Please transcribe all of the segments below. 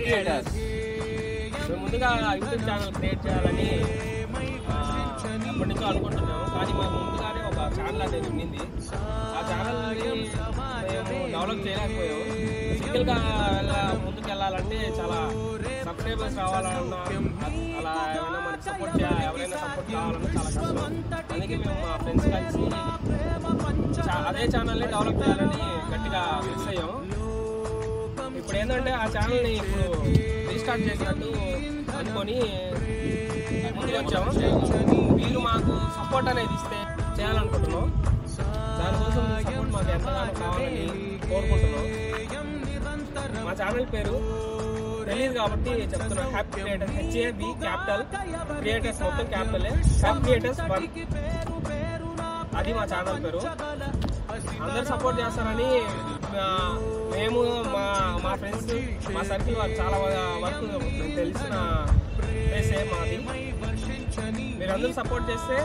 Creators. మేము ముందుగా YouTube channel create చేయాలని ఎప్పటి నుంచో అనుకుంటున్నాము. కానీ మాకు ముందుగానే ఒక ఛానల్ అనేది ఉండింది. ఆ ఛానల్ని మేము డెవలప్ చేయలేకపోయాము. సింగిల్గా ముందుకు వెళ్ళాలంటే చాలా సబ్స్క్రైబర్స్ రావాలన్నా, అలా ఏమైనా మనకి సపోర్ట్ ఎవరైనా సపోర్ట్ కావాలన్నా చాలా కష్టం. అందుకే మేము మా ఫ్రెండ్స్ కలిసి అదే ఛానల్ని డెవలప్ చేయాలని గట్టిగా ఫిక్స్ అయ్యాము. ఇప్పుడు ఏంటంటే ఆ ఛానల్ని ఇప్పుడు రీస్టార్ట్ చేసినట్టు అనుకొని ముందుకు వచ్చాము. మీరు మాకు సపోర్ట్ అనేది ఇస్తే చేయాలనుకుంటున్నాం. దానికోసం సపోర్ట్ మాకు ఎంతగానో కావాలని కోరుకుంటున్నాం. మా ఛానల్ పేరు తెలియదు కాబట్టి చెప్తున్నా, happy creators. HAB capital, creators మొత్తం క్యాపిటలే, హ్యాపీ క్రియేటర్స్ 1. అది మా ఛానల్ పేరు. అందరు సపోర్ట్ చేస్తారని మేము మా ఫ్రెండ్స్, మా సర్కిల్ వాళ్ళు చాలా వరకు తెలిసిన ప్లేసే మాది. మీరందరూ సపోర్ట్ చేస్తే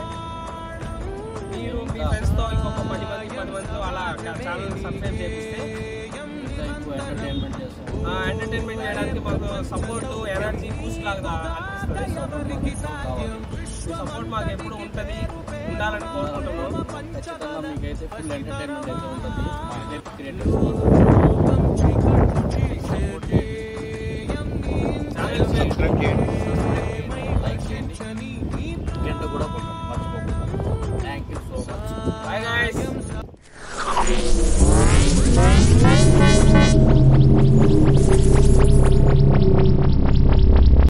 మీరు మీ ఫ్రెండ్స్తో ఇంకొక 10 మందితో అలా ఛానల్ సబ్స్క్రైబ్ చేపిస్తే ఎంటర్టైన్మెంట్ చేయడానికి మాకు సపోర్ట్, ఎనర్జీ బూస్ట్ లాగా అనిపిస్తుంది. ఈ సపోర్ట్ మాకు ఎప్పుడు ఉంటుంది, ఉండాలని కోరుకుంటున్నాం. ఖచ్చితంగా మీకైతే ఫుల్ ఎంటర్టైన్మెంట్ అయితే ఉంటుంది. ఛానల్